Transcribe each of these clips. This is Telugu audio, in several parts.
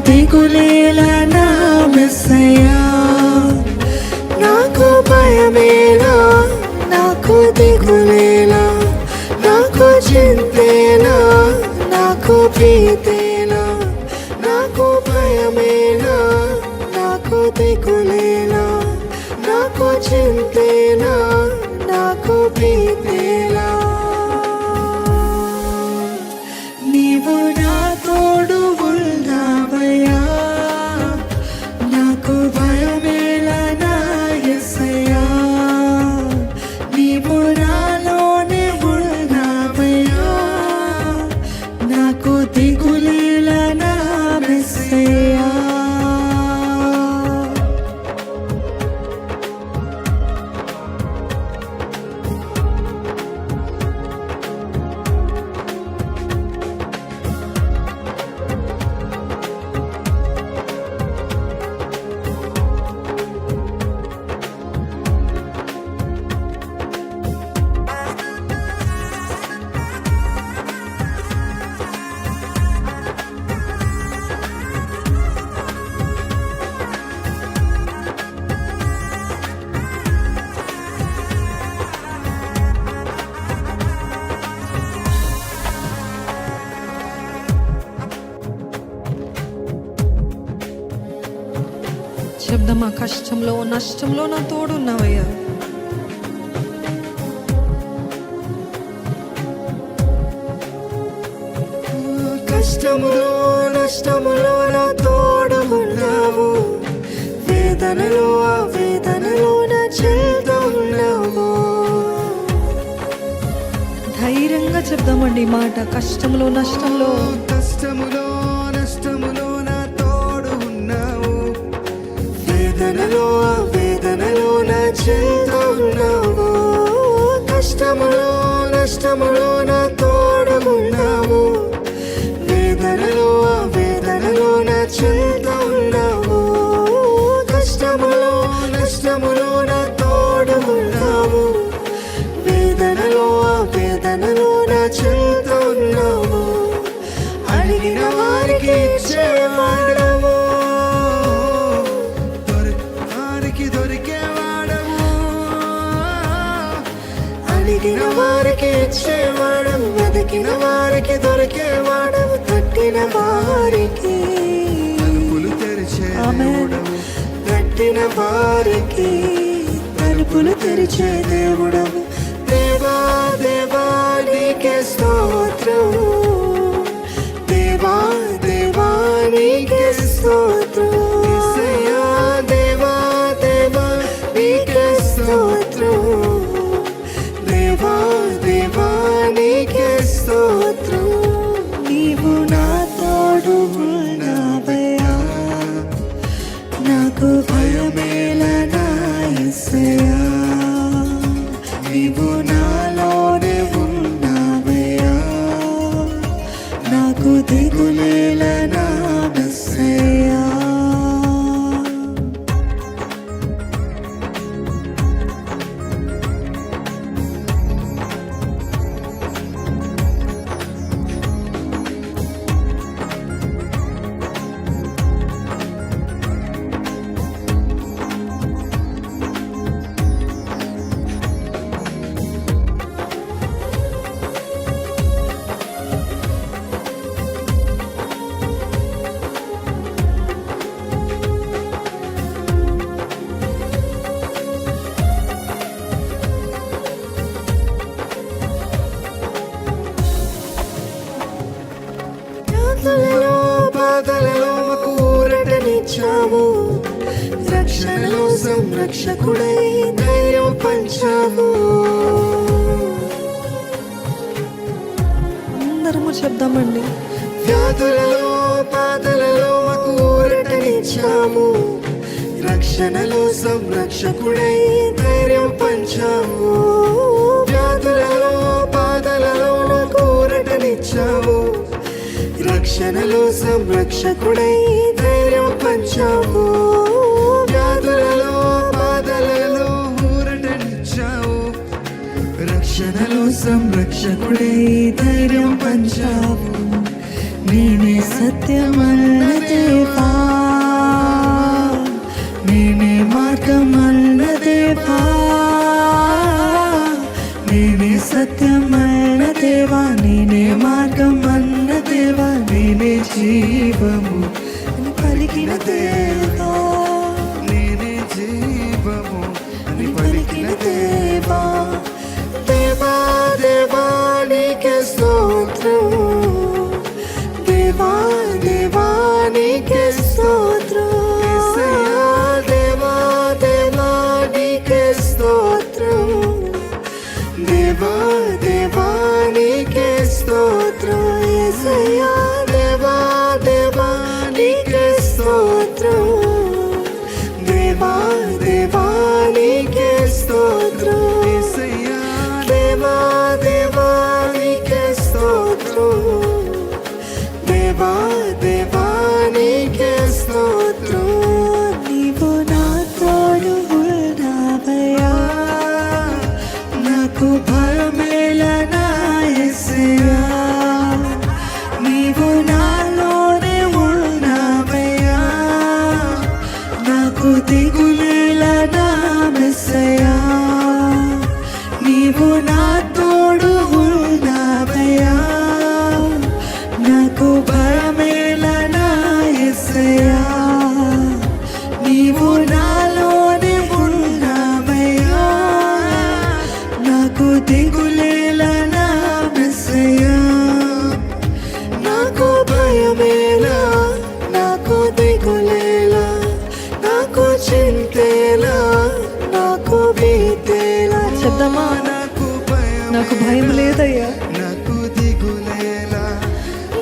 దిగులేలా నా మెస్సయ్యా, నాకు భయమేలా, నాకు దిగులేలా, నాకు చింతేలా, నాకు భీతేలా, నాకు భయమేలా, నాకు దిగులేలా, నాకు చింతేలా, నాకు భీతేలా. నీవు నా తోడు ఉన్నావయ్యా, నాకు భయమేలా నా యేసయ్యా, నీవు నాలోనే ఉన్నావయ్యా, నాకు దిగులేలా నా మెస్సయ్యా. చెప్దామా, కష్టంలో నష్టంలో నా తోడున్నావయ్యా. కష్టములో నష్టములో నా తోడు ఉన్నావు, వేదనలో ఆ వేదనలో నా చెంత ఉన్నావు. ధైర్యంగా చెప్దామండి ఈ మాట. కష్టంలో నష్టంలో, కష్టములో నష్టములో నా తోడు ఉన్నావు, వేదనలో ఆ వేదనలో నా చెంత ఉన్నావు. కష్టములో నష్టములో నా తోడు ఉన్నావు, వేదనలో ఆ వేదనలో నా చెంత ఉన్నావు. కష్టములో నష్టములో నా తోడు ఉన్నావు, వేదనలో ఆ వేదనలో నా చెంత ఉన్నావు. అడిగిన వారికి ఇచ్చేవాడవు, వారికి దొరికేవాడవు. అడిగిన వారికి ఇచ్చేవాడవు, వెతికిన వారికి దొరికేవాడవు. తట్టిన వారికి తలుపులు తెరిచే దేవుడవు, తట్టిన వారికి తలుపులు తెరిచే దేవుడవు. దేవా దేవా నీకే స్తోత్రం, దేవా దేవా నీకే స్తోత్రం. యేసయ్యా దేవా దేవా నీకే స్తోత్రం, దేవా దేవా నీకే స్తోత్రం. నీవు నా తోడు ఉన్నావయ్యా, నాకు భయమేలా నా యేసయ్యా, నీవు నాలోనే ఉన్నావయ్యా, నాకు దిగులేలా నా మెస్సయ్యా. బాధలలో మాకు ఊరటనిచ్చావు, రక్షణలో సంరక్షకుడై ధైర్యం పంచావు. అందరము చెప్దామండి. వ్యాధులలో బాధలలో మాకు ఊరటనిచ్చావు, రక్షణలో సంరక్షకుడై ధైర్యం పంచావు. వ్యాధులలో బాధలలో నాకు ఊరటనిచ్చావు, రక్షణలో సంరక్షకుడై ధైర్యం పంచావు. వ్యాధులలో బాధలలో ఊరటనిచ్చావు, రక్షణలో సంరక్షకుడై ధైర్యం పంచావు. నేనే సత్యమన్న దేవా, జీవము అని పలికిన దేవా, నేనే జీవము అని పలికిన దేవా. దేవా దేవా నీకే స్తోత్రం, దేవా దేవా నీకే స్తోత్రం. యేసయ్యా దేవా దేవా నీకే స్తోత్రం, దేవా దేవా నీకే స్తోత్రం, యేసయ్యా దేవా దేవా నీకే స్తోత్రం, దేవా దేవా నీకే స్తోత్రం, యేసయ్యా దేవా దేవా నీకే స్తోత్రం, దేవా దేవా నీకే స్తోత్రం. నీవు నా తోడు ఉన్నావయ్యా, నాకు భయమేలా నా యేసయ్యా, నీవు నాలోనే ఉన్నావయ్యా, నాకు దిగులేలా నా మెస్సయ్యా, నీవు నా తోడు ఉన్నావయ్యా, నాకు భయమేలా నా యేసయ్యా, నీవు నాలోనే ఉన్నావయ్యా, నాకు దిగులేలా నా మెస్సయ్యా, నాకు భయమేలా, నాకు దిగులేలా, నాకు చింతేలా, నాకు భీతేలా. చెప్దామా? నాకు భయం లేదయ్యా, నాకు దిగులేలా,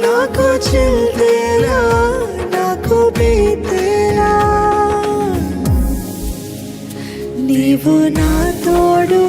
నాకు చింతేలా, నాకు భీతేలా. నీవు నా తోడు